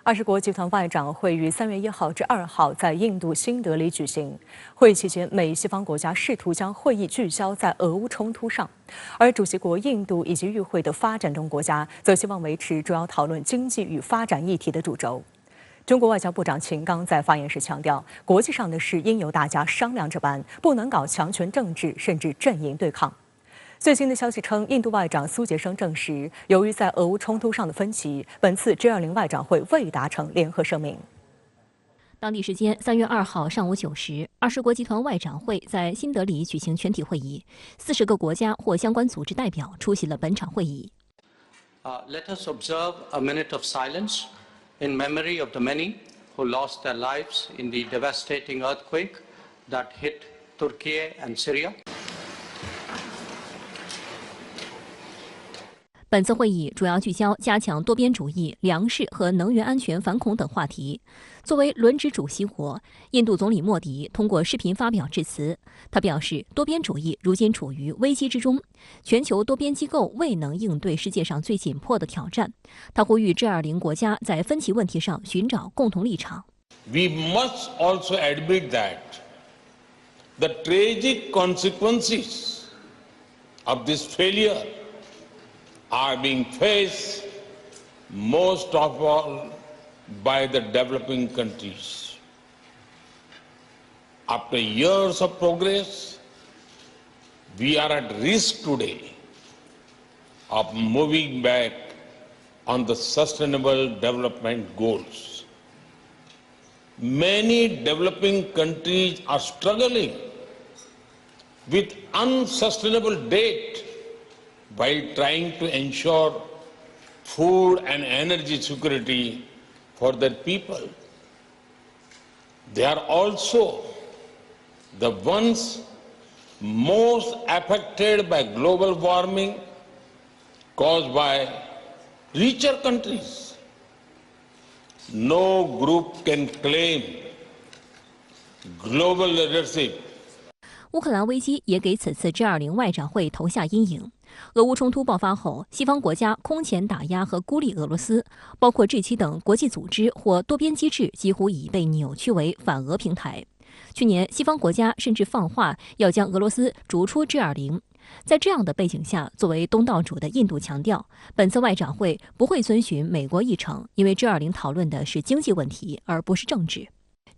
20国集团外长会于3月1号至2号在印度新德里举行。会议期间，美西方国家试图将会议聚焦在俄乌冲突上，而主席国印度以及与会的发展中国家则希望维持主要讨论经济与发展议题的主轴。中国外交部长秦刚在发言时强调，国际上的事应由大家商量着办，不能搞强权政治，甚至阵营对抗。最新的消息称，印度外长苏杰生证实，由于在俄乌冲突上的分歧，本次 G20 外长会未达成联合声明。当地时间3月2号上午9时，20国集团外长会在新德里举行全体会议，40个国家或相关组织代表出席了本场会议。Let us observe a minute of silence in memory of the many who lost their lives in the devastating earthquake that hit Turkey and Syria. 本次会议主要聚焦加强多边主义、粮食和能源安全反恐等话题。作为轮值主席国，印度总理莫迪通过视频发表致辞。他表示，多边主义如今处于危机之中，全球多边机构未能应对世界上最紧迫的挑战。他呼吁 G20 国家在分歧问题上寻找共同立场。We must also admit that the tragic consequences of this failure are being faced most of all by the developing countries. After years of progress, we are at risk today of moving back on the sustainable development goals. Many developing countries are struggling with unsustainable debt while trying to ensure food and energy security for their people. They are also the ones most affected by global warming caused by richer countries. No group can claim global leadership. 乌克兰危机也给此次 G20 外长会投下阴影。俄乌冲突爆发后，西方国家空前打压和孤立俄罗斯，包括 G7 等国际组织或多边机制几乎已被扭曲为反俄平台。去年，西方国家甚至放话要将俄罗斯逐出 G20。在这样的背景下，作为东道主的印度强调，本次外长会不会遵循美国议程，因为 G20 讨论的是经济问题，而不是政治。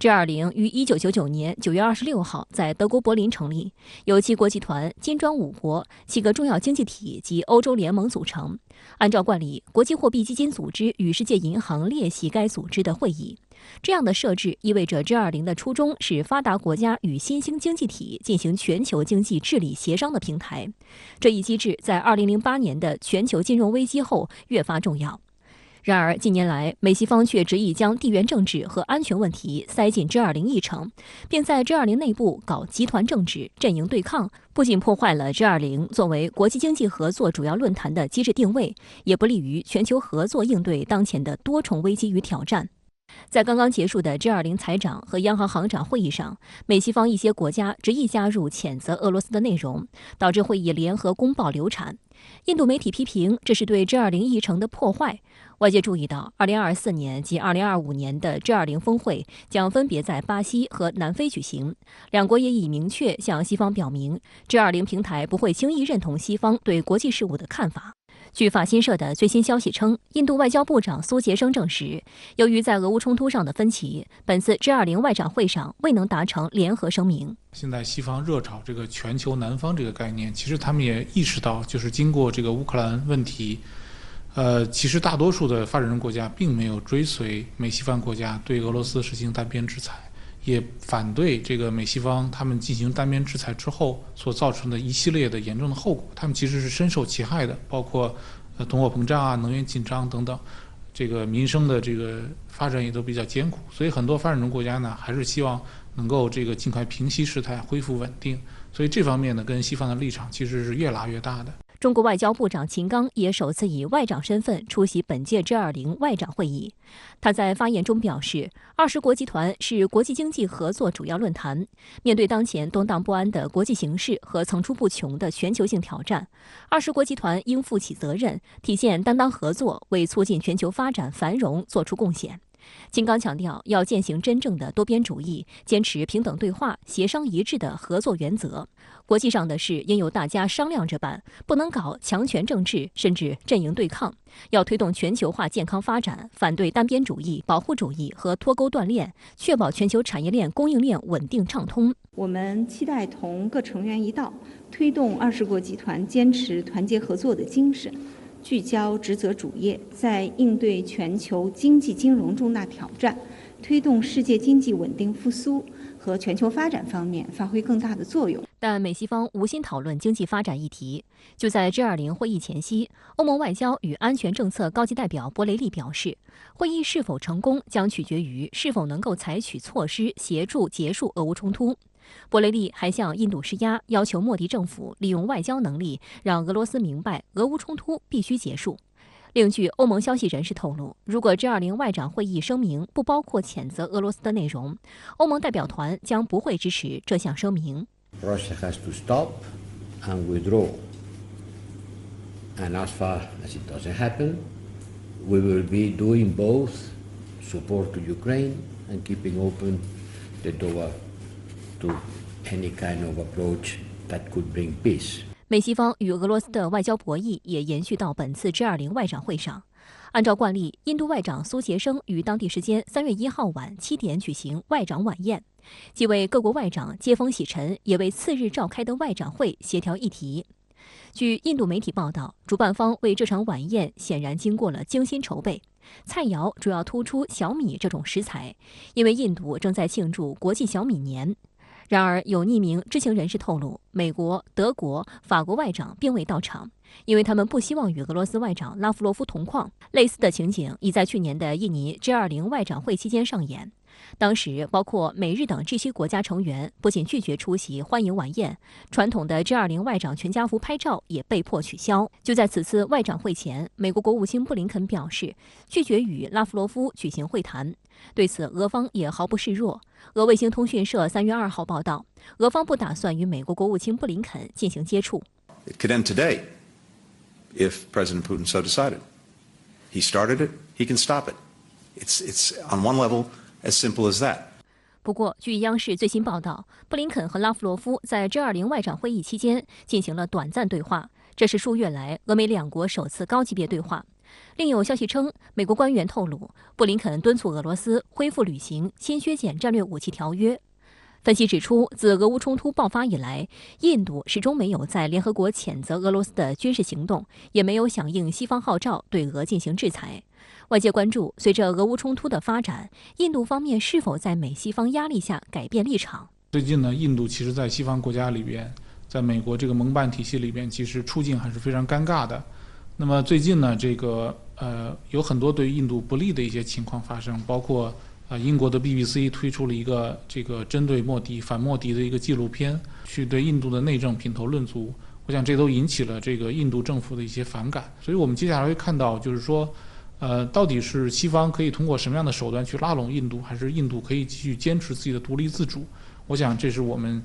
G20 于1999年9月26号在德国柏林成立，由7国集团、金砖5国、7个重要经济体及欧洲联盟组成。按照惯例，国际货币基金组织与世界银行列席该组织的会议。这样的设置意味着 G20 的初衷是发达国家与新兴经济体进行全球经济治理协商的平台。这一机制在2008年的全球金融危机后越发重要。然而，近年来，美西方却执意将地缘政治和安全问题塞进 G20 议程，并在 G20 内部搞集团政治、阵营对抗，不仅破坏了 G20 作为国际经济合作主要论坛的机制定位，也不利于全球合作应对当前的多重危机与挑战。在刚刚结束的 G20 财长和央行行长会议上，美西方一些国家执意加入谴责俄罗斯的内容，导致会议联合公报流产。印度媒体批评这是对 G20 议程的破坏。外界注意到，2024年及2025年的 G20 峰会将分别在巴西和南非举行，两国也已明确向西方表明 ，G20 平台不会轻易认同西方对国际事务的看法。据法新社的最新消息称，印度外交部长苏杰生证实，由于在俄乌冲突上的分歧，本次 G20 外长会上未能达成联合声明。现在西方热炒这个全球南方这个概念，其实他们也意识到，就是经过这个乌克兰问题，其实大多数的发展中国家并没有追随美西方国家对俄罗斯实行单边制裁，也反对这个美西方他们进行单边制裁之后所造成的一系列的严重的后果，他们其实是深受其害的，包括通货膨胀啊、能源紧张等等，这个民生的这个发展也都比较艰苦，所以很多发展中国家呢，还是希望能够这个尽快平息事态，恢复稳定，所以这方面呢，跟西方的立场其实是越拉越大的。中国外交部长秦刚也首次以外长身份出席本届 G20 外长会议。他在发言中表示，20国集团是国际经济合作主要论坛，面对当前动荡不安的国际形势和层出不穷的全球性挑战，20国集团应负起责任，体现担当合作，为促进全球发展繁荣做出贡献。金刚强调要践行真正的多边主义，坚持平等对话、协商一致的合作原则。国际上的事应由大家商量着办，不能搞强权政治，甚至阵营对抗。要推动全球化健康发展，反对单边主义、保护主义和脱钩断链，确保全球产业链供应链稳定畅通。我们期待同各成员一道，推动20国集团坚持团结合作的精神，聚焦职责主业，在应对全球经济金融重大挑战、推动世界经济稳定复苏和全球发展方面发挥更大的作用。但美西方无心讨论经济发展议题。就在 G20 会议前夕，欧盟外交与安全政策高级代表博雷利表示，会议是否成功将取决于是否能够采取措施协助结束俄乌冲突。博雷利还向印度施压，要求莫迪政府利用外交能力让俄罗斯明白俄乌冲突必须结束。另据欧盟消息人士透露，如果 G20 外长会议声明不包括谴责俄罗斯的内容，欧盟代表团将不会支持这项声明。Russia has to stop and withdraw. And as far as it doesn't happen, we will be doing both support to Ukraine and keeping open the door to any kind of approach that could bring peace. 美西方与俄罗斯的外交博弈也延续到本次 G20 外长会上。按照惯例，印度外长苏杰生于当地时间3月1号晚7点举行外长晚宴，既为各国外长接风洗尘，也为次日召开的外长会协调议题。据印度媒体报道，主办方为这场晚宴显然经过了精心筹备，菜肴主要突出小米这种食材，因为印度正在庆祝国际小米年。然而，有匿名知情人士透露，美国、德国、法国外长并未到场，因为他们不希望与俄罗斯外长拉夫罗夫同框。类似的情景已在去年的印尼 G20 外长会期间上演。当时，包括美日等 G7 国家成员不仅拒绝出席欢迎晚宴，传统的 G20 外长全家福拍照也被迫取消。就在此次外长会前，美国国务卿布林肯表示拒绝与拉夫罗夫举行会谈。对此，俄方也毫不示弱。俄卫星通讯社3月2号报道，俄方不打算与美国国务卿布林肯进行接触。It could end today if President Putin so decided. He started it, he can stop it. It's on one level as simple as that. 不过，据央视最新报道，布林肯和拉夫罗夫在 G20 外长会议期间进行了短暂对话，这是数月来俄美两国首次高级别对话。另有消息称，美国官员透露，布林肯敦促俄罗斯恢复履行新削减战略武器条约。分析指出，自俄乌冲突爆发以来，印度始终没有在联合国谴责俄罗斯的军事行动，也没有响应西方号召对俄进行制裁。外界关注，随着俄乌冲突的发展，印度方面是否在美西方压力下改变立场？最近呢，印度其实在西方国家里边，在美国这个盟办体系里边，其实处境还是非常尴尬的。那么最近呢，有很多对于印度不利的一些情况发生，包括英国的 BBC 推出了一个针对反莫迪的一个纪录片，去对印度的内政品头论足。我想这都引起了印度政府的一些反感。所以我们接下来会看到，就是说，到底是西方可以通过什么样的手段去拉拢印度，还是印度可以继续坚持自己的独立自主？我想这是我们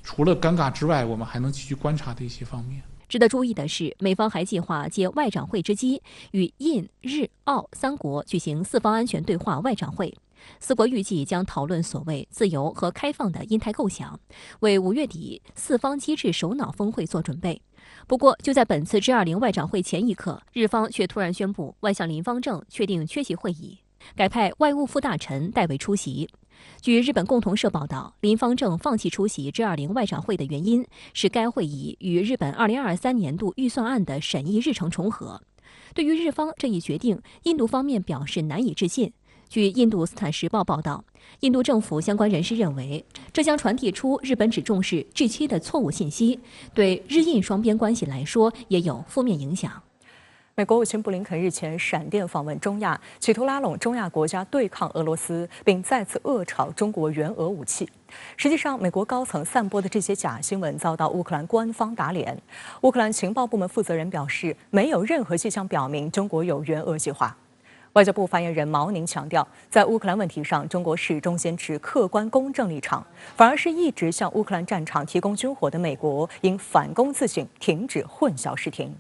除了尴尬之外，我们还能继续观察的一些方面。值得注意的是，美方还计划借外长会之机，与印、日、澳3国举行四方安全对话外长会。4国预计将讨论所谓自由和开放的印太构想，为5月底四方机制首脑峰会做准备。不过，就在本次 G20 外长会前一刻，日方却突然宣布，外相林芳正确定缺席会议，改派外务副大臣代为出席。据日本共同社报道，林芳正放弃出席 G20 外长会的原因是该会议与日本2023年度预算案的审议日程重合。对于日方这一决定，印度方面表示难以置信。据印度斯坦时报报道，印度政府相关人士认为，这将传递出日本只重视G7的错误信息，对日印双边关系来说也有负面影响。美国国务卿布林肯日前闪电访问中亚，企图拉拢中亚国家对抗俄罗斯，并再次恶炒中国援俄武器。实际上，美国高层散播的这些假新闻遭到乌克兰官方打脸。乌克兰情报部门负责人表示，没有任何迹象表明中国有援俄计划。外交部发言人毛宁强调，在乌克兰问题上，中国始终坚持客观公正立场，反而是一直向乌克兰战场提供军火的美国应反躬自省，停止混淆视听。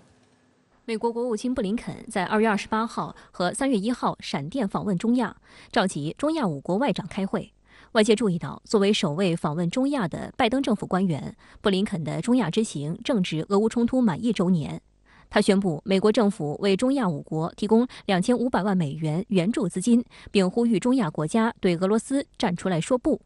美国国务卿布林肯在2月28号和3月1号闪电访问中亚，召集中亚5国外长开会。外界注意到，作为首位访问中亚的拜登政府官员，布林肯的中亚之行正值俄乌冲突满1周年。他宣布，美国政府为中亚5国提供2500万美元援助资金，并呼吁中亚国家对俄罗斯站出来说不。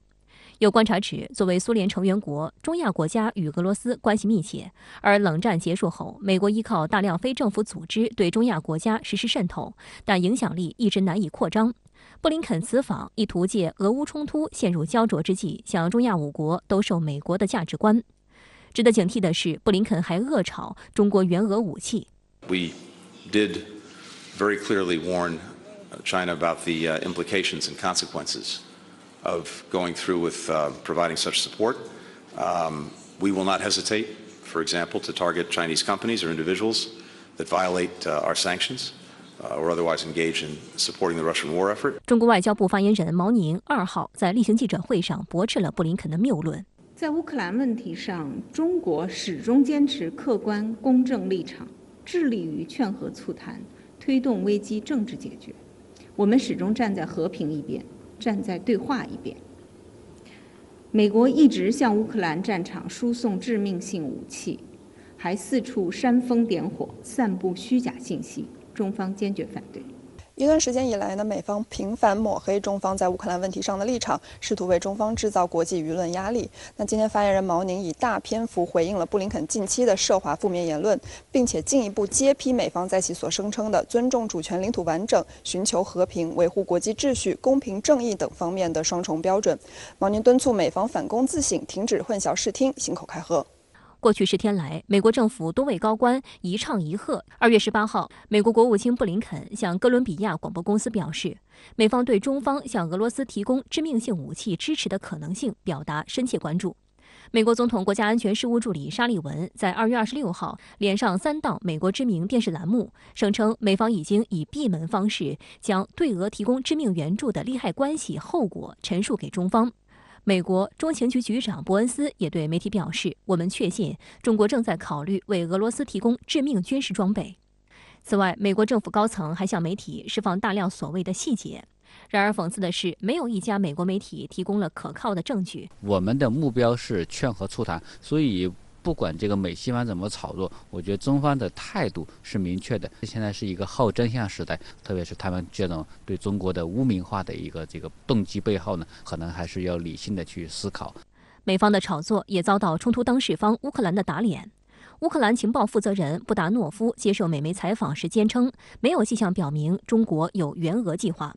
有观察指，作为苏联成员国，中亚国家与俄罗斯关系密切，而冷战结束后，美国依靠大量非政府组织对中亚国家实施渗透，但影响力一直难以扩张。布林肯此访意图借俄乌冲突陷入焦灼之际，向中亚5国兜售美国的价值观。值得警惕的是，布林肯还恶炒中国援俄武器。We did very clearly warn China about the implications and consequences of going through with providing such support. We will not hesitate, for example, to target Chinese companies or individuals that violate our sanctions or otherwise engage in supporting the Russian war effort. 中国外交部发言人毛宁2号在例行记者会上驳斥了布林肯的谬论。在乌克兰问题上，中国始终坚持客观公正立场，致力于劝和促谈，推动危机政治解决。我们始终站在和平一边，站在对话一边。美国一直向乌克兰战场输送致命性武器，还四处煽风点火，散布虚假信息，中方坚决反对。一段时间以来呢，美方频繁抹黑中方在乌克兰问题上的立场，试图为中方制造国际舆论压力。那今天发言人毛宁以大篇幅回应了布林肯近期的涉华负面言论，并且进一步揭批美方在其所声称的尊重主权、领土完整、寻求和平、维护国际秩序、公平正义等方面的双重标准。毛宁敦促美方反躬自省，停止混淆视听，信口开河。过去10天来，美国政府多位高官一唱一和。2月18号，美国国务卿布林肯向哥伦比亚广播公司表示，美方对中方向俄罗斯提供致命性武器支持的可能性表达深切关注。美国总统国家安全事务助理沙利文在2月26号连上3档美国知名电视栏目，声称美方已经以闭门方式将对俄提供致命援助的利害关系后果陈述给中方。美国中情局局长伯恩斯也对媒体表示，我们确信中国正在考虑为俄罗斯提供致命军事装备。此外，美国政府高层还向媒体释放大量所谓的细节。然而讽刺的是，没有一家美国媒体提供了可靠的证据。我们的目标是劝和促谈，所以不管这个美西方怎么炒作，我觉得中方的态度是明确的。现在是一个好真相时代，特别是他们这种对中国的污名化的一个动机背后呢，可能还是要理性的去思考。美方的炒作也遭到冲突当事方乌克兰的打脸。乌克兰情报负责人布达诺夫接受美媒采访时坚称，没有迹象表明中国有援俄计划。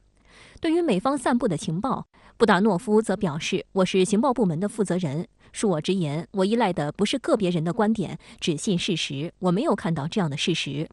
对于美方散布的情报，布达诺夫则表示，我是情报部门的负责人，恕我直言，我依赖的不是个别人的观点，只信事实，我没有看到这样的事实。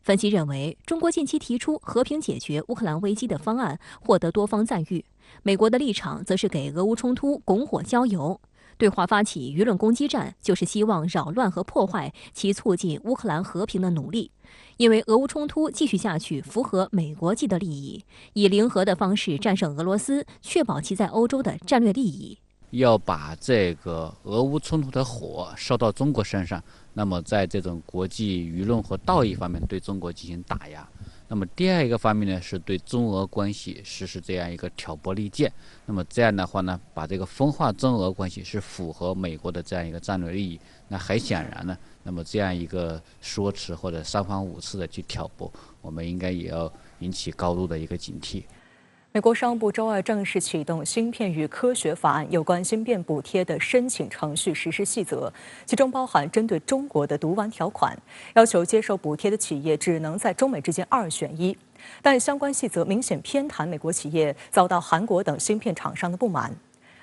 分析认为，中国近期提出和平解决乌克兰危机的方案获得多方赞誉，美国的立场则是给俄乌冲突拱火浇油。对华发起舆论攻击战，就是希望扰乱和破坏其促进乌克兰和平的努力。因为俄乌冲突继续下去符合美国既得利益，以零和的方式战胜俄罗斯，确保其在欧洲的战略利益。要把这个俄乌冲突的火烧到中国身上，那么在这种国际舆论和道义方面对中国进行打压。那么第二一个方面呢，是对中俄关系实施这样一个挑拨离间。那么这样的话呢，把这个分化中俄关系是符合美国的这样一个战略利益。那很显然呢，那么这样一个说辞或者三番五次的去挑拨，我们应该也要引起高度的一个警惕。美国商务部周二正式启动《芯片与科学法案》有关芯片补贴的申请程序实施细则，其中包含针对中国的毒丸条款，要求接受补贴的企业只能在中美之间2选1。但相关细则明显偏袒美国企业，遭到韩国等芯片厂商的不满。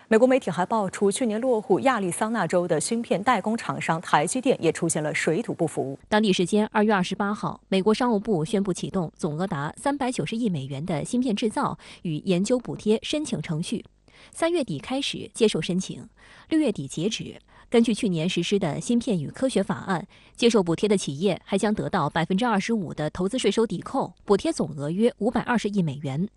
美国媒体还爆出，去年落户亚利桑那州的芯片代工厂商台积电也出现了水土不服。当地时间2月28号，美国商务部宣布启动总额达390亿美元的芯片制造与研究补贴申请程序，3月底开始接受申请，6月底截止。根据去年实施的芯片与科学法案，接受补贴的企业还将得到25%的投资税收抵扣，补贴总额约520亿美元。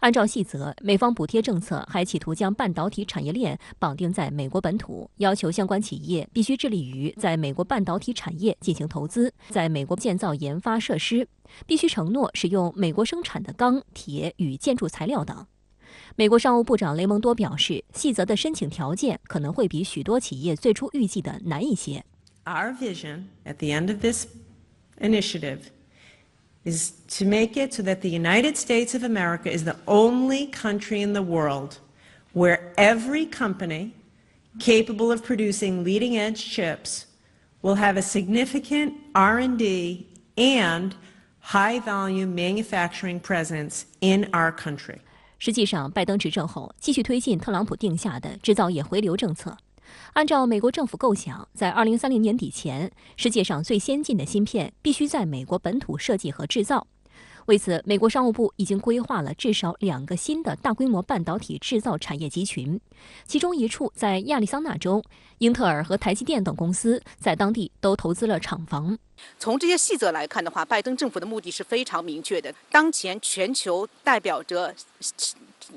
按照细则，美方补贴政策还企图将半导体产业链绑定在美国本土，要求相关企业必须致力于在美国半导体产业进行投资，在美国建造研发设施，必须承诺使用美国生产的钢、铁与建筑材料等。美国商务部长雷蒙多表示，细则的申请条件可能会比许多企业最初预计的难一些。Our vision at the end of this initiative is to make it so that the United States of America is the only country in the world where every company capable of producing leading-edge chips will have a significant R&D and high-volume manufacturing presence in our country. 实际上，拜登执政后继续推进特朗普定下的制造业回流政策。按照美国政府构想，在2030年底前，世界上最先进的芯片必须在美国本土设计和制造。为此，美国商务部已经规划了至少2个新的大规模半导体制造产业集群，其中一处在亚利桑那州，英特尔和台积电等公司在当地都投资了厂房。从这些细则来看的话，拜登政府的目的是非常明确的。当前全球代表着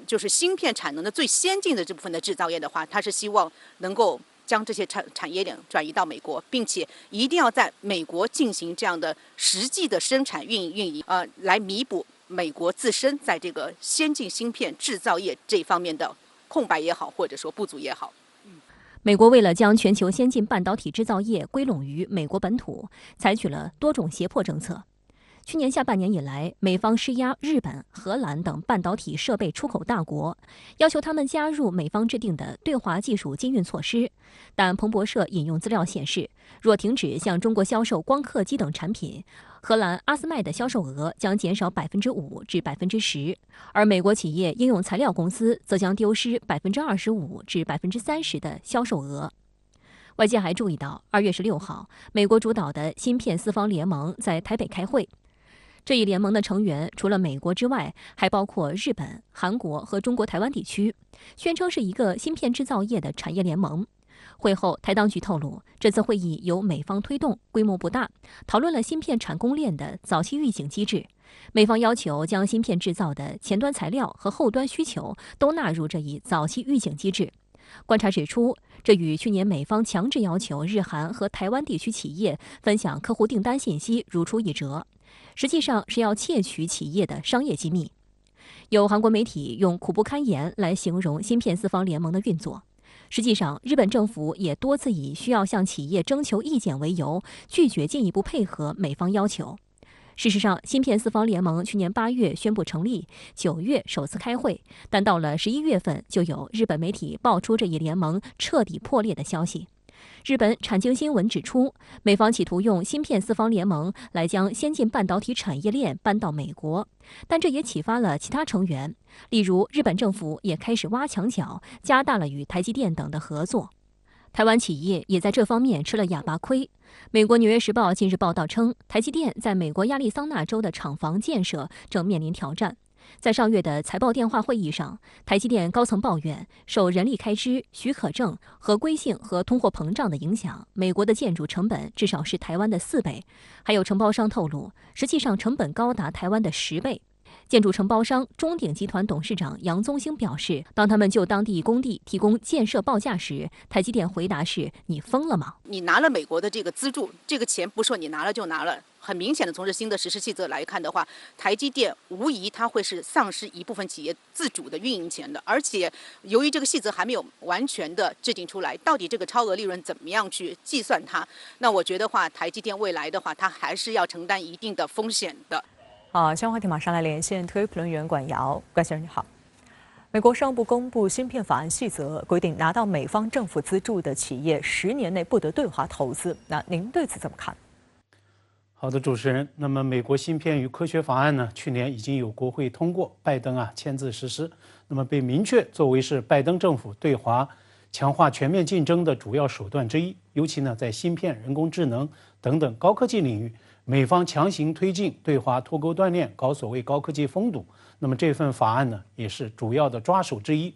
就是芯片产能的最先进的这部分的制造业的话，它是希望能够将这些产业链转移到美国，并且一定要在美国进行这样的实际的生产运营，来弥补美国自身在这个先进芯片制造业这方面的空白也好，或者说不足也好。美国为了将全球先进半导体制造业归拢于美国本土，采取了多种胁迫政策。去年下半年以来，美方施压日本、荷兰等半导体设备出口大国，要求他们加入美方制定的对华技术禁运措施。但彭博社引用资料显示，若停止向中国销售光刻机等产品，荷兰阿斯麦的销售额将减少5%至10%，而美国企业应用材料公司则将丢失25%至30%的销售额。外界还注意到，2月16号，美国主导的芯片四方联盟在台北开会。这一联盟的成员除了美国之外，还包括日本、韩国和中国台湾地区，宣称是一个芯片制造业的产业联盟。会后，台当局透露，这次会议由美方推动，规模不大，讨论了芯片产供链的早期预警机制。美方要求将芯片制造的前端材料和后端需求都纳入这一早期预警机制。观察指出，这与去年美方强制要求日韩和台湾地区企业分享客户订单信息如出一辙，实际上是要窃取企业的商业机密。有韩国媒体用苦不堪言来形容芯片四方联盟的运作。实际上，日本政府也多次以需要向企业征求意见为由，拒绝进一步配合美方要求。事实上，芯片四方联盟去年8月宣布成立，9月首次开会，但到了11月份，就有日本媒体爆出这一联盟彻底破裂的消息。日本产经新闻指出，美方企图用芯片四方联盟来将先进半导体产业链搬到美国，但这也启发了其他成员，例如日本政府也开始挖墙脚，加大了与台积电等的合作。台湾企业也在这方面吃了哑巴亏。美国《纽约时报》近日报道称，台积电在美国亚利桑那州的厂房建设正面临挑战。在上月的财报电话会议上，台积电高层抱怨，受人力开支、许可证、合规性和通货膨胀的影响，美国的建筑成本至少是台湾的4倍。还有承包商透露，实际上成本高达台湾的10倍。建筑承包商中鼎集团董事长杨宗兴表示，当他们就当地工地提供建设报价时，台积电回答是：“你疯了吗？你拿了美国的这个资助，这个钱不说你拿了就拿了。”很明显的，从这新的实施细则来看的话，台积电无疑它会是丧失一部分企业自主的运营权的。而且，由于这个细则还没有完全的制定出来，到底这个超额利润怎么样去计算它？那我觉得话，台积电未来的话，它还是要承担一定的风险的。好，相关话题马上来连线特约评论员管瑶，管先生你好。美国商务部公布芯片法案细则，规定拿到美方政府资助的企业10年内不得对华投资。那您对此怎么看？好的，主持人。那么，美国芯片与科学法案呢，去年已经有国会通过，拜登签字实施。那么被明确作为是拜登政府对华强化全面竞争的主要手段之一。尤其呢，在芯片、人工智能等等高科技领域，美方强行推进对华脱钩断链，搞所谓高科技封堵。那么这份法案呢，也是主要的抓手之一。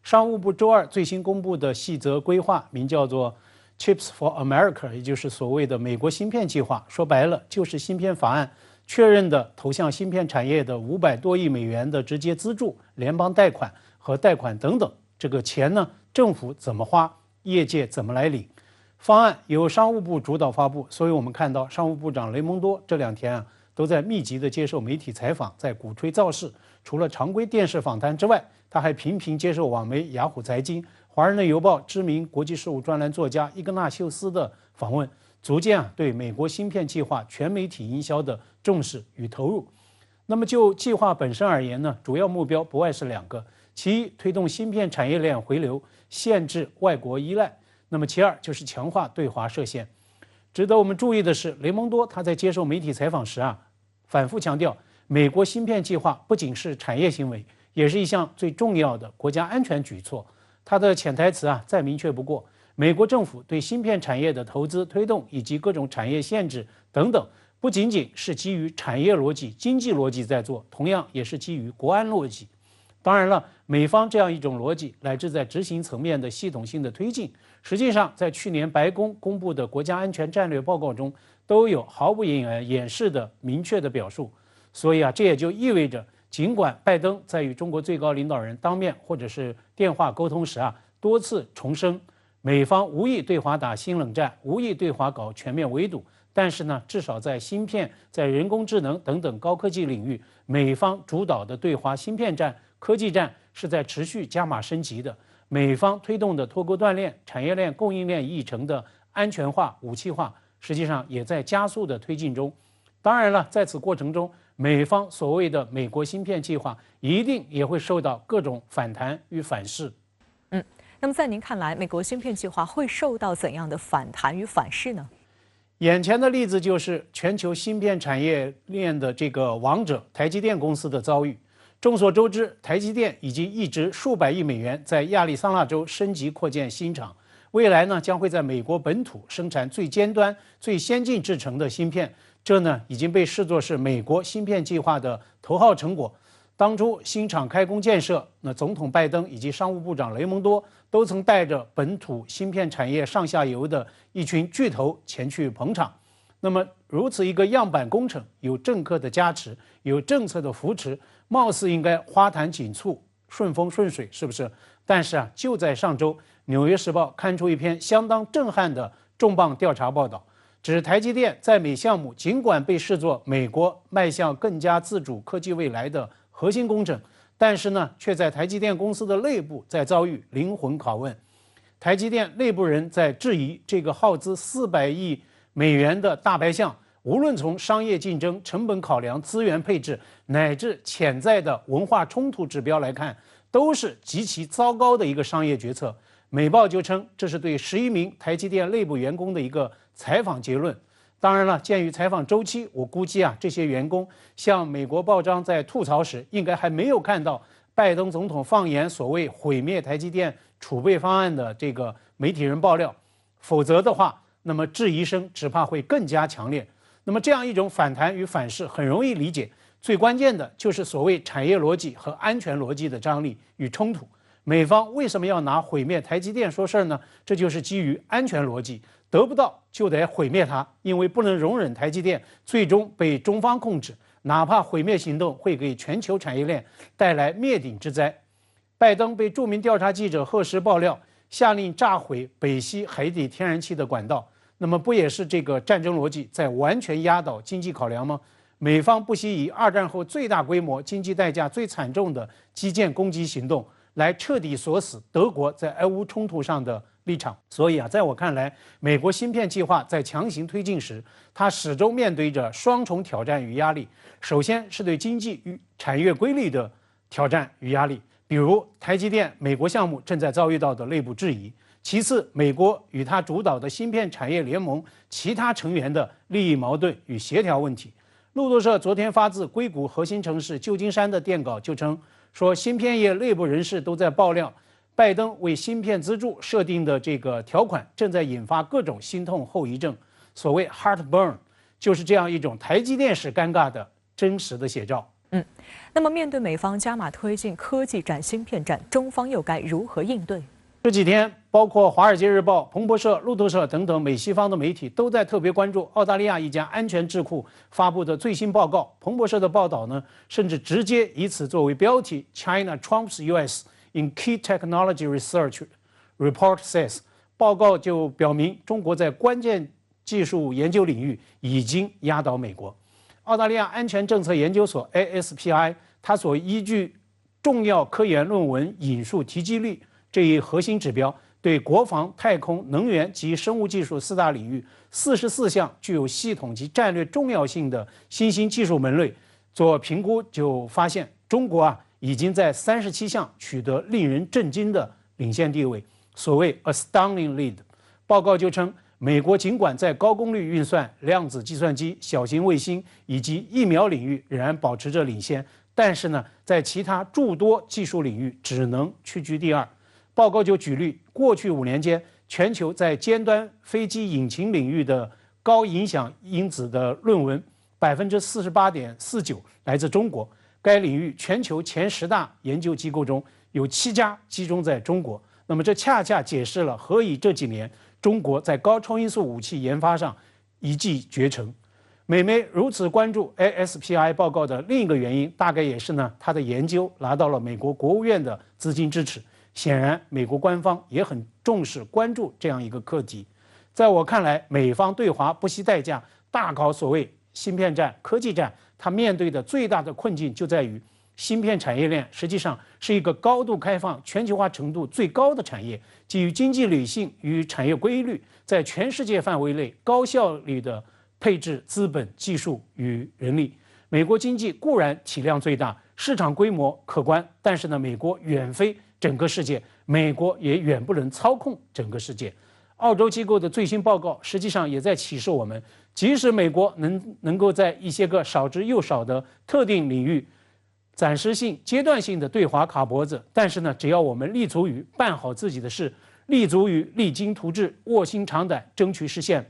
商务部周2最新公布的细则规划，名叫做 Chips for America， 也就是所谓的美国芯片计划。说白了，就是芯片法案确认的投向芯片产业的500多亿美元的直接资助、联邦贷款和贷款等等，这个钱呢，政府怎么花，业界怎么来领？方案由商务部主导发布，所以我们看到商务部长雷蒙多这2天都在密集的接受媒体采访，在鼓吹造势。除了常规电视访谈之外，他还频频接受网媒雅虎财经、华人的邮报知名国际事务专栏作家伊格纳修斯的访问，逐渐对美国芯片计划全媒体营销的重视与投入。那么就计划本身而言呢，主要目标不外是2个，其一，推动芯片产业链回流，限制外国依赖。那么其二就是强化对华设限。值得我们注意的是，雷蒙多他在接受媒体采访时反复强调，美国芯片计划不仅是产业行为，也是一项最重要的国家安全举措。他的潜台词再明确不过，美国政府对芯片产业的投资推动以及各种产业限制等等，不仅仅是基于产业逻辑、经济逻辑在做，同样也是基于国安逻辑。当然了，美方这样一种逻辑乃至在执行层面的系统性的推进，实际上在去年白宫公布的国家安全战略报告中都有毫不掩饰的明确的表述。所以这也就意味着，尽管拜登在与中国最高领导人当面或者是电话沟通时多次重申美方无意对华打新冷战，无意对华搞全面围堵，但是呢，至少在芯片、在人工智能等等高科技领域，美方主导的对华芯片战、科技战是在持续加码升级的。美方推动的脱钩断链、产业链、供应链议程的安全化、武器化，实际上也在加速的推进中。当然了，在此过程中，美方所谓的美国芯片计划一定也会受到各种反弹与反噬。那么在您看来，美国芯片计划会受到怎样的反弹与反噬呢？眼前的例子就是全球芯片产业链的这个王者台积电公司的遭遇。众所周知，台积电已经溢值数百亿美元在亚利桑那州升级扩建新厂，未来呢将会在美国本土生产最尖端、最先进制程的芯片。这呢已经被视作是美国芯片计划的头号成果。当初新厂开工建设，那总统拜登以及商务部长雷蒙多都曾带着本土芯片产业上下游的一群巨头前去捧场。那么如此一个样板工程，有政客的加持，有政策的扶持，貌似应该花坛锦簇、顺风顺水，是不是？但是就在上周，《纽约时报》刊出一篇相当震撼的重磅调查报道，指台积电在美项目尽管被视作美国迈向更加自主科技未来的核心工程，但是呢，却在台积电公司的内部在遭遇灵魂拷问。台积电内部人在质疑这个耗资400亿美元的大白象，无论从商业竞争、成本考量、资源配置，乃至潜在的文化冲突指标来看，都是极其糟糕的一个商业决策。美报就称这是对11名台积电内部员工的一个采访结论。当然了，鉴于采访周期，我估计这些员工向美国报章在吐槽时，应该还没有看到拜登总统放言所谓毁灭台积电储备方案的这个媒体人爆料，否则的话，那么质疑声只怕会更加强烈。那么这样一种反弹与反噬很容易理解，最关键的就是所谓产业逻辑和安全逻辑的张力与冲突。美方为什么要拿毁灭台积电说事儿呢？这就是基于安全逻辑，得不到就得毁灭它，因为不能容忍台积电最终被中方控制，哪怕毁灭行动会给全球产业链带来灭顶之灾。拜登被著名调查记者赫什爆料，下令炸毁北溪海底天然气的管道，那么不也是这个战争逻辑在完全压倒经济考量吗？美方不惜以2战后最大规模、经济代价最惨重的基建攻击行动，来彻底锁死德国在俄乌冲突上的立场。所以在我看来，美国芯片计划在强行推进时，它始终面对着双重挑战与压力。首先是对经济与产业规律的挑战与压力，比如台积电美国项目正在遭遇到的内部质疑；其次，美国与它主导的芯片产业联盟其他成员的利益矛盾与协调问题。路透社昨天发自硅谷核心城市旧金山的电稿就称，说芯片业内部人士都在爆料，拜登为芯片资助设定的这个条款正在引发各种心痛后遗症。所谓 heartburn， 就是这样一种台积电式尴尬的真实的写照。那么面对美方加码推进科技战、芯片战，中方又该如何应对？这几天，包括《华尔街日报》、彭博社、路透社等等美西方的媒体都在特别关注澳大利亚一家安全智库发布的最新报告。彭博社的报道呢，甚至直接以此作为标题 ：China trumps U.S. in key technology research report says。报告就表明，中国在关键技术研究领域已经压倒美国。澳大利亚安全政策研究所 ASPI， 它所依据重要科研论文引述提及率这一核心指标，对国防、太空、能源及生物技术4大领域44项具有系统及战略重要性的新兴技术门类做评估，就发现中国已经在37项取得令人震惊的领先地位，所谓 astounding lead。报告就称，美国尽管在高功率运算、量子计算机、小型卫星以及疫苗领域仍然保持着领先，但是呢，在其他诸多技术领域只能屈居第二。报告就举例，过去5年间，全球在尖端飞机引擎领域的高影响因子的论文48.49%来自中国。该领域全球前10大研究机构中有7家集中在中国。那么这恰恰解释了何以这几年中国在高超音速武器研发上一骑绝尘。美媒如此关注 ASPI 报告的另一个原因，大概也是呢，它的研究拿到了美国国务院的资金支持。显然，美国官方也很重视关注这样一个课题。在我看来，美方对华不惜代价大搞所谓芯片战、科技战，它面对的最大的困境就在于，芯片产业链实际上是一个高度开放、全球化程度最高的产业，基于经济理性与产业规律，在全世界范围内高效率的配置资本、技术与人力。美国经济固然体量最大，市场规模可观，但是呢，美国远非整个世界，美国也远不能操控整个世界。澳洲机构的最新报告实际上也在启示我们，即使美国能够在一些个少之又少的特定领域暂时性、阶段性的对华卡脖子，但是呢，只要我们立足于办好自己的事，立足于励精图治、卧薪尝胆，争取实现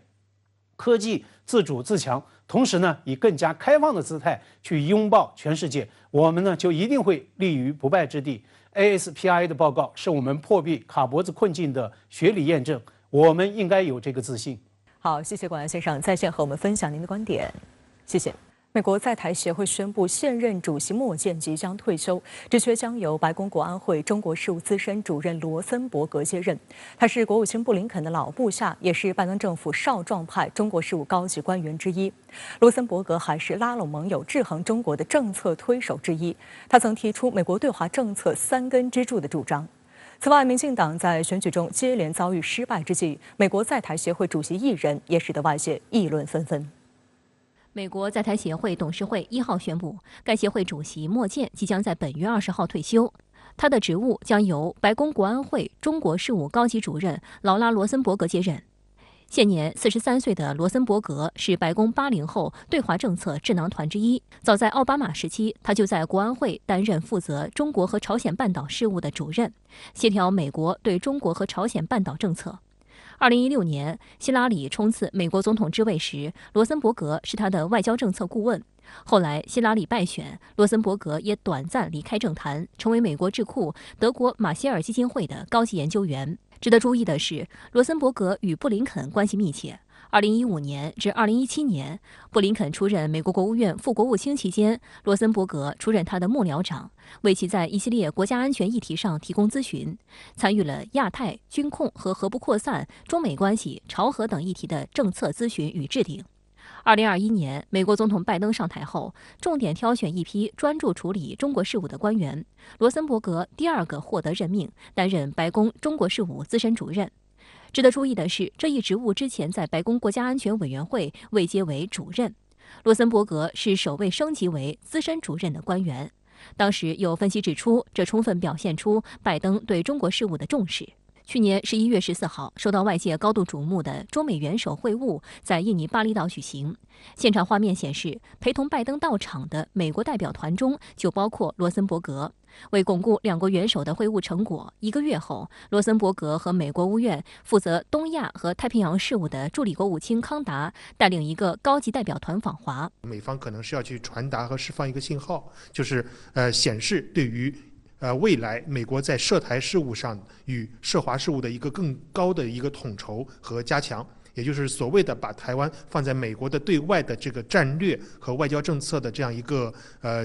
科技自主自强，同时呢，以更加开放的姿态去拥抱全世界，我们呢就一定会立于不败之地。ASPI 的报告是我们破壁卡脖子困境的学理验证，我们应该有这个自信。好，谢谢管先生在线和我们分享您的观点，谢谢。美国在台协会宣布，现任主席莫健即将退休，职缺将由白宫国安会中国事务资深主任罗森伯格接任。他是国务卿布林肯的老部下，也是拜登政府少壮派中国事务高级官员之一。罗森伯格还是拉拢盟友、制衡中国的政策推手之一。他曾提出美国对华政策3根支柱的主张。此外，民进党在选举中接连遭遇失败之际，美国在台协会主席一人也使得外界议论纷纷。美国在台协会董事会1号宣布，该协会主席莫健即将在本月20号退休，他的职务将由白宫国安会中国事务高级主任劳拉·罗森伯格接任。现年43岁的罗森伯格是白宫80后对华政策智囊团之一。早在奥巴马时期，他就在国安会担任负责中国和朝鲜半岛事务的主任，协调美国对中国和朝鲜半岛政策。2016年，希拉里冲刺美国总统之位时，罗森伯格是他的外交政策顾问。后来希拉里败选，罗森伯格也短暂离开政坛，成为美国智库德国马歇尔基金会的高级研究员。值得注意的是，罗森伯格与布林肯关系密切。2015年至2017年，布林肯出任美国国务院副国务卿期间，罗森伯格出任他的幕僚长，为其在一系列国家安全议题上提供咨询，参与了亚太、军控和核不扩散、中美关系、朝核等议题的政策咨询与制定。2021年，美国总统拜登上台后，重点挑选一批专注处理中国事务的官员，罗森伯格第2个获得任命，担任白宫中国事务资深主任。值得注意的是，这一职务之前在白宫国家安全委员会位阶为主任。罗森伯格是首位升级为资深主任的官员。当时有分析指出，这充分表现出拜登对中国事务的重视。去年11月14号，受到外界高度瞩目的中美元首会晤在印尼巴厘岛举行。现场画面显示，陪同拜登到场的美国代表团中就包括罗森伯格。为巩固2国元首的会晤成果，1个月后，罗森伯格和美国务院负责东亚和太平洋事务的助理国务卿康达带领一个高级代表团访华。美方可能是要去传达和释放一个信号，就是显示对于未来美国在涉台事务上与涉华事务的一个更高的一个统筹和加强。也就是所谓的把台湾放在美国的对外的这个战略和外交政策的这样一个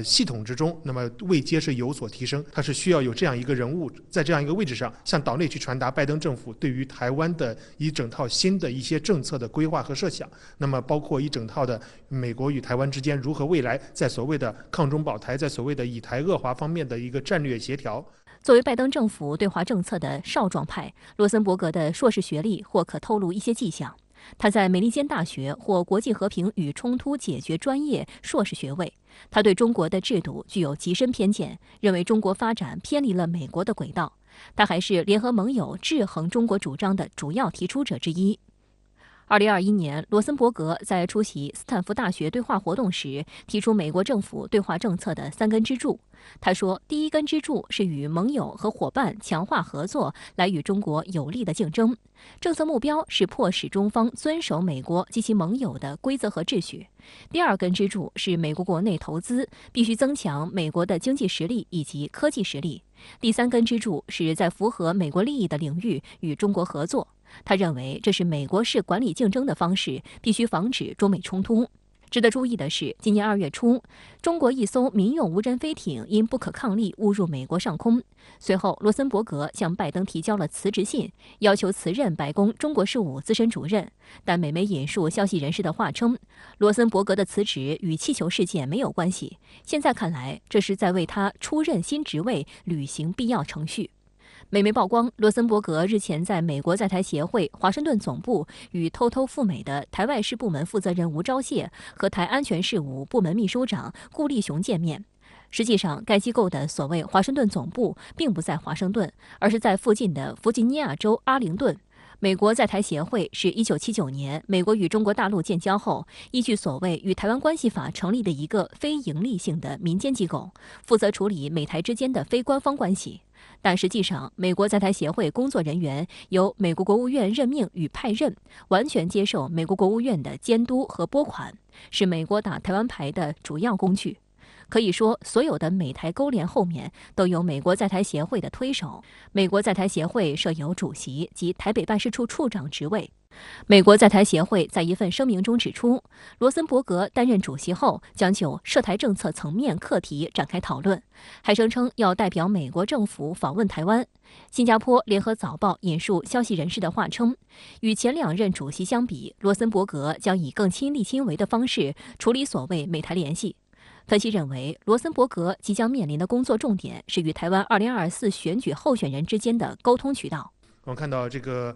系统之中，那么位阶是有所提升。它是需要有这样一个人物在这样一个位置上，向岛内去传达拜登政府对于台湾的一整套新的一些政策的规划和设想。那么包括一整套的美国与台湾之间如何未来在所谓的抗中保台，在所谓的以台遏华方面的一个战略协调。作为拜登政府对华政策的少壮派，罗森伯格的硕士学历或可透露一些迹象。他在美利坚大学获国际和平与冲突解决专业硕士学位。他对中国的制度具有极深偏见，认为中国发展偏离了美国的轨道。他还是联合盟友制衡中国主张的主要提出者之一。2021年，罗森伯格在出席斯坦福大学对话活动时，提出美国政府对华政策的3根支柱。他说，第一根支柱是与盟友和伙伴强化合作，来与中国有力的竞争。政策目标是迫使中方遵守美国及其盟友的规则和秩序。第二根支柱是美国国内投资必须增强美国的经济实力以及科技实力。第三根支柱是在符合美国利益的领域与中国合作。他认为这是美国式管理竞争的方式，必须防止中美冲突。值得注意的是，今年2月初，中国一艘民用无人飞艇因不可抗力误入美国上空。随后，罗森伯格向拜登提交了辞职信，要求辞任白宫中国事务资深主任。但美媒引述消息人士的话称，罗森伯格的辞职与气球事件没有关系。现在看来，这是在为他出任新职位履行必要程序。美媒曝光，罗森伯格日前在美国在台协会华盛顿总部与偷偷赴美的台外事部门负责人吴钊燮和台安全事务部门秘书长顾立雄见面。实际上，该机构的所谓华盛顿总部并不在华盛顿，而是在附近的弗吉尼亚州阿灵顿。美国在台协会是1979年美国与中国大陆建交后，依据所谓《与台湾关系法》成立的一个非营利性的民间机构，负责处理美台之间的非官方关系。但实际上，美国在台协会工作人员由美国国务院任命与派任，完全接受美国国务院的监督和拨款，是美国打台湾牌的主要工具。可以说，所有的美台勾连后面都有美国在台协会的推手。美国在台协会设有主席及台北办事处处长职位。美国在台协会在一份声明中指出，罗森伯格担任主席后，将就涉台政策层面课题展开讨论，还声称要代表美国政府访问台湾。新加坡联合早报引述消息人士的话称，与前2任主席相比，罗森伯格将以更亲力亲为的方式处理所谓美台联系。分析认为，罗森伯格即将面临的工作重点是与台湾2024选举候选人之间的沟通渠道。我们看到这个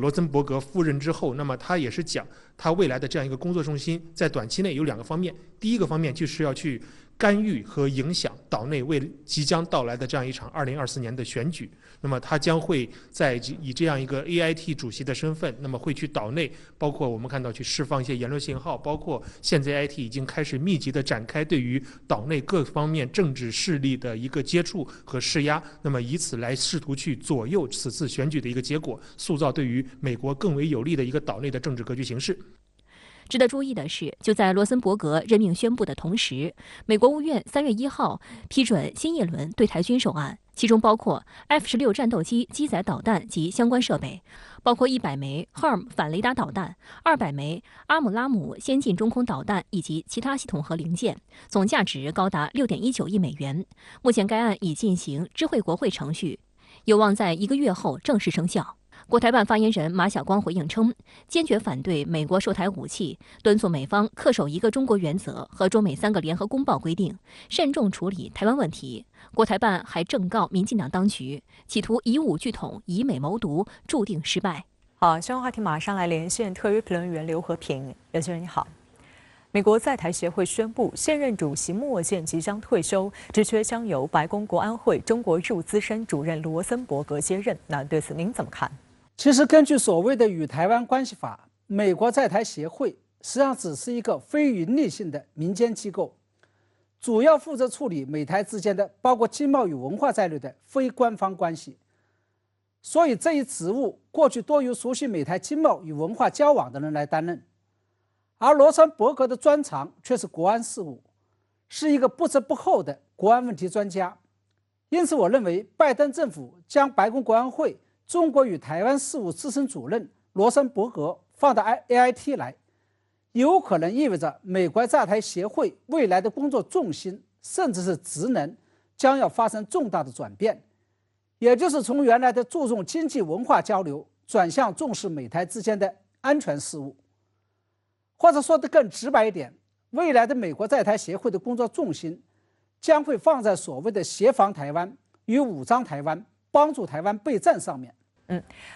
罗森伯格赴任之后，那么他也是讲他未来的这样一个工作重心，在短期内有2个方面。第一个方面就是要去干预和影响岛内为即将到来的这样一场2024年的选举。那么他将会在以这样一个 AIT 主席的身份，那么会去岛内，包括我们看到去释放一些言论信号，包括现在 AIT 已经开始密集的展开对于岛内各方面政治势力的一个接触和施压，那么以此来试图去左右此次选举的一个结果，塑造对于美国更为有利的一个岛内的政治格局形势。值得注意的是，就在罗森伯格任命宣布的同时，美国国务院3月1号批准新一轮对台军售案，其中包括 F-16战斗机机载导弹及相关设备，包括100枚 HARM 反雷达导弹、200枚阿姆拉姆先进中空导弹以及其他系统和零件，总价值高达6.19亿美元。目前该案已进行知会国会程序，有望在1个月后正式生效。国台办发言人马晓光回应称，坚决反对美国售台武器，敦促美方恪守一个中国原则和中美3个联合公报规定，慎重处理台湾问题。国台办还正告民进党当局，企图以武拒统、以美谋独，注定失败。好，相关话题马上来连线特约评论员刘和平。刘先生你好。美国在台协会宣布，现任主席莫健即将退休，职缺将由白宫国安会中国事务资深主任罗森伯格接任。那对此您怎么看？其实，根据所谓的与台湾关系法，美国在台协会实际上只是一个非营利性的民间机构，主要负责处理美台之间的包括经贸与文化在内的非官方关系。所以这一职务过去多由熟悉美台经贸与文化交往的人来担任，而罗森伯格的专长却是国安事务，是一个不折不扣的国安问题专家。因此，我认为拜登政府将白宫国安会中国与台湾事务资深主任罗森伯格放到 AIT 来，有可能意味着美国在台协会未来的工作重心甚至是职能将要发生重大的转变，也就是从原来的注重经济文化交流转向重视美台之间的安全事务。或者说得更直白一点，未来的美国在台协会的工作重心将会放在所谓的协防台湾与武装台湾、帮助台湾备战上面。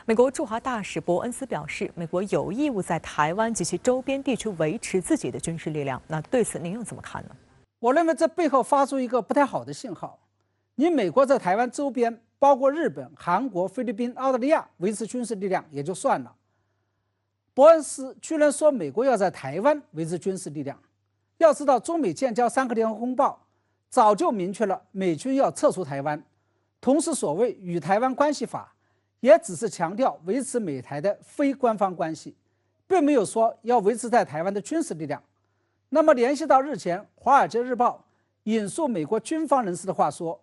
美国驻华大使伯恩斯表示，美国有义务在台湾及其周边地区维持自己的军事力量。那对此您又怎么看呢？我认为这背后发出一个不太好的信号。你美国在台湾周边，包括日本、韩国、菲律宾、澳大利亚维持军事力量也就算了，伯恩斯居然说美国要在台湾维持军事力量。要知道，中美建交3个联合公报早就明确了美军要撤出台湾，同时所谓与台湾关系法也只是强调维持美台的非官方关系，并没有说要维持在台湾的军事力量。那么联系到日前《华尔街日报》引述美国军方人士的话说，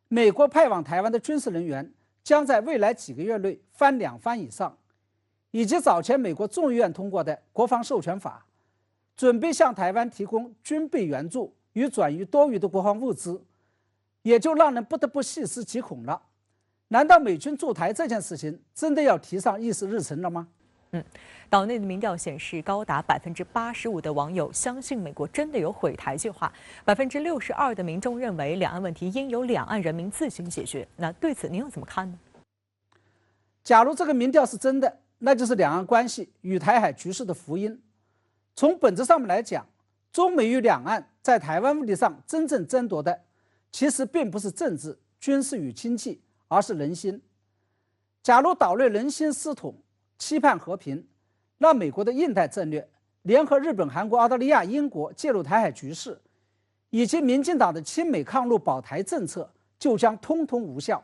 美国派往台湾的军事人员将在未来几个月内翻2番以上，以及早前美国众议院通过的国防授权法，准备向台湾提供军备援助与转移多余的国防物资，也就让人不得不细思极恐了。难道美军驻台这件事情真的要提上议事日程了吗？岛内的民调显示，高达85%的网友相信美国真的有毁台计划，62%的民众认为两岸问题应由两岸人民自行解决。那对此您又怎么看呢？假如这个民调是真的，那就是两岸关系与台海局势的福音。从本质上面来讲，中美与两岸在台湾问题上真正争夺的，其实并不是政治、军事与经济，而是人心。假如岛内人心思统，期盼和平，让美国的印太战略联合日本、韩国、澳大利亚、英国介入台海局势，以及民进党的亲美抗陆保台政策就将通通无效。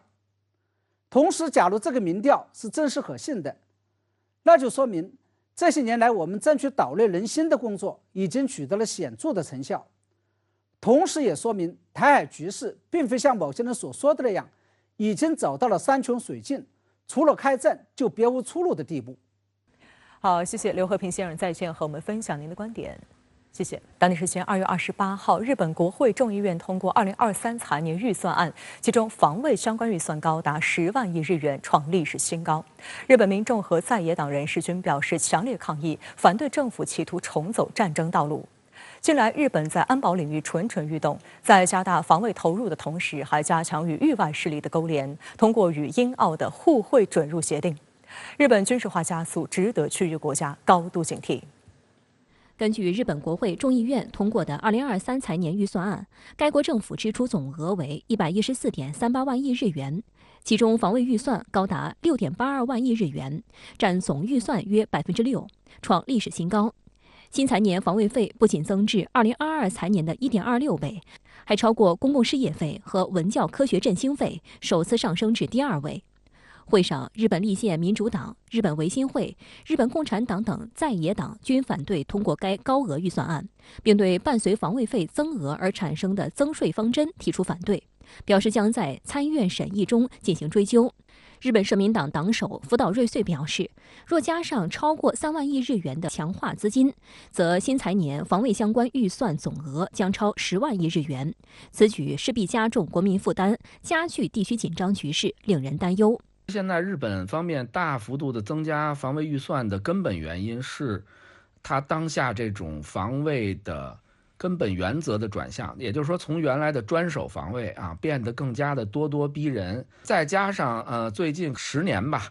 同时，假如这个民调是真实可信的，那就说明这些年来我们争取岛内人心的工作已经取得了显著的成效，同时也说明台海局势并非像某些人所说的那样，已经走到了山穷水尽，除了开战就别无出路的地步。好，谢谢刘和平先生在线和我们分享您的观点。谢谢。当地时间2月28号，日本国会众议院通过2023财年预算案，其中防卫相关预算高达10万亿日元，创历史新高。日本民众和在野党人士均表示强烈抗议，反对政府企图重走战争道路。近来，日本在安保领域蠢蠢欲动，在加大防卫投入的同时，还加强与域外势力的勾连，通过与英澳的互惠准入协定。日本军事化加速，值得区域国家高度警惕。根据日本国会众议院通过的2023财年预算案，该国政府支出总额为114.38万亿日元，其中防卫预算高达6.82万亿日元，占总预算约6%，创历史新高。新财年防卫费不仅增至2022财年的1.26倍，还超过公共事业费和文教科学振兴费，首次上升至第2位。会上，日本立宪民主党、日本维新会、日本共产党等在野党均反对通过该高额预算案，并对伴随防卫费增额而产生的增税方针提出反对，表示将在参院审议中进行追究。日本社民党党首福岛瑞穗表示，若加上超过3万亿日元的强化资金，则新财年防卫相关预算总额将超10万亿日元。此举势必加重国民负担，加剧地区紧张局势，令人担忧。现在日本方面大幅度的增加防卫预算的根本原因是，它当下这种防卫的根本原则的转向，也就是说，从原来的专守防卫变得更加的咄咄逼人。再加上最近10年吧，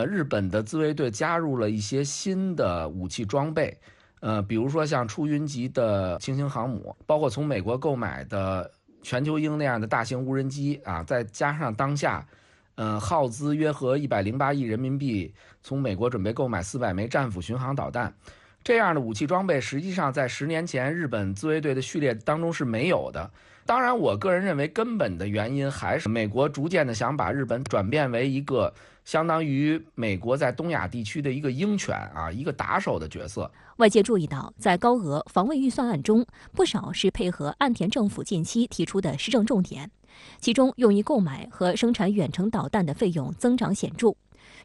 日本的自卫队加入了一些新的武器装备，比如说像出云级的轻型航母，包括从美国购买的全球鹰那样的大型无人机再加上当下耗资约合108亿人民币，从美国准备购买400枚战斧巡航导弹，这样的武器装备实际上在10年前日本自卫队的序列当中是没有的。当然，我个人认为根本的原因还是美国逐渐的想把日本转变为一个相当于美国在东亚地区的一个鹰犬啊，一个打手的角色。外界注意到，在高额防卫预算案中，不少是配合岸田政府近期提出的施政重点，其中用于购买和生产远程导弹的费用增长显著。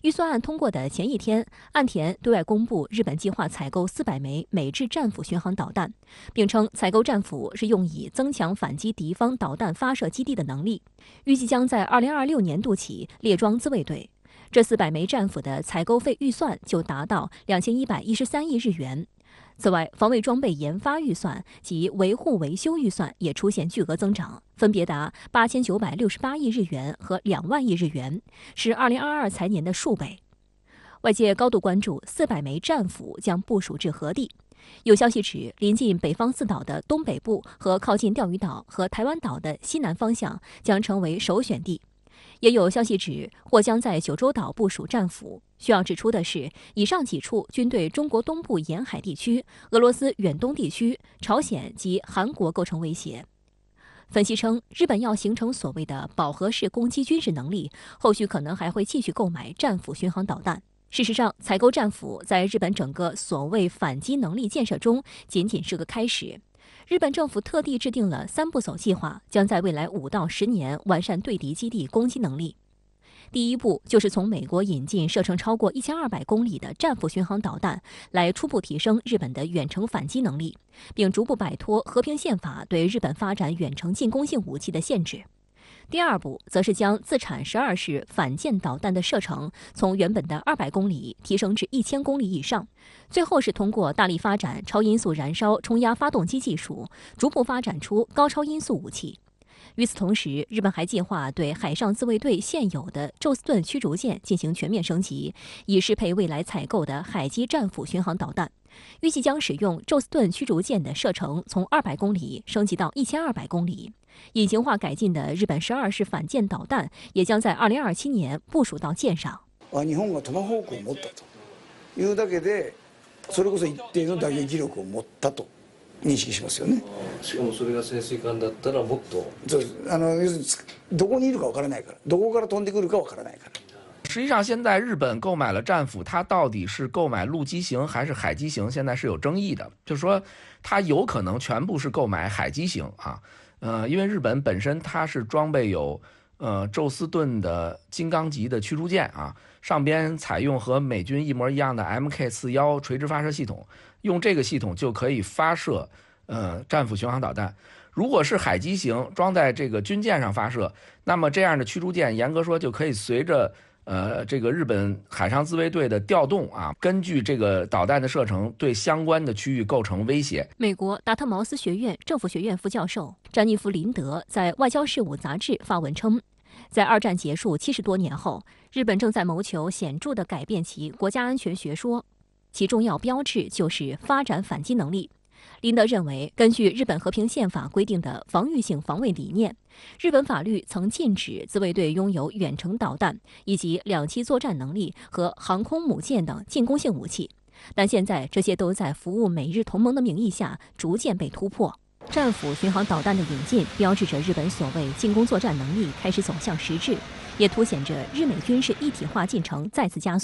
预算案通过的前一天，岸田对外公布日本计划采购400枚美制战斧巡航导弹，并称采购战斧是用以增强反击敌方导弹发射基地的能力，预计将在2026年度起列装自卫队。这400枚战斧的采购费预算就达到2113亿日元。此外，防卫装备研发预算及维护维修预算也出现巨额增长，分别达8968亿日元和2万亿日元，是2022财年的数倍。外界高度关注400枚战斧将部署至何地。有消息指，临近北方四岛的东北部和靠近钓鱼岛和台湾岛的西南方向将成为首选地。也有消息指，或将在九州岛部署战斧。需要指出的是，以上几处均对中国东部沿海地区、俄罗斯远东地区、朝鲜及韩国构成威胁。分析称，日本要形成所谓的饱和式攻击军事能力，后续可能还会继续购买战斧巡航导弹。事实上，采购战斧在日本整个所谓反击能力建设中仅仅是个开始。日本政府特地制定了3步走计划，将在未来5到10年完善对敌基地攻击能力。第一步就是从美国引进射程超过1200公里的战斧巡航导弹，来初步提升日本的远程反击能力，并逐步摆脱和平宪法对日本发展远程进攻性武器的限制。第二步则是将自产12式反舰导弹的射程从原本的200公里提升至1000公里以上。最后是通过大力发展超音速燃烧冲压发动机技术，逐步发展出高超音速武器。与此同时，日本还计划对海上自卫队现有的宙斯盾驱逐舰进行全面升级，以适配未来采购的海基战斧巡航导弹。预计将使用宙斯盾驱逐舰的射程从200公里升级到1200公里。隐形化改进的日本12式反舰導弹也将在2027年部署到舰上。日本がトマホークを持ったというだけで、それこそ一定の打撃力を持ったと認識しますよね。しかもそれが潜水艦だったらもっと。そうです。要するにどこにいるかわからないから、どこから飛んでくるかわからないから。实际上，现在日本购买了战斧，它到底是购买陆基型还是海基型，现在是有争议的。就是说，它有可能全部是购买海基型啊。因为日本本身它是装备有宙斯盾的金刚级的驱逐舰啊，上边采用和美军一模一样的 MK41垂直发射系统，用这个系统就可以发射战斧巡航导弹。如果是海基型装在这个军舰上发射，那么这样的驱逐舰严格说就可以随着这个日本海上自卫队的调动啊，根据这个导弹的射程对相关的区域构成威胁。美国达特茅斯学院政府学院副教授詹妮弗·林德在《外交事务》杂志发文称，在二战结束70多年后，日本正在谋求显著地改变其国家安全学说，其重要标志就是发展反击能力。林德认为，根据日本和平宪法规定的防御性防卫理念，日本法律曾禁止自卫队拥有远程导弹以及两栖作战能力和航空母舰等进攻性武器，但现在这些都在服务美日同盟的名义下逐渐被突破。战斧巡航导弹的引进标志着日本所谓进攻作战能力开始走向实质，也凸显着日美军事一体化进程再次加速。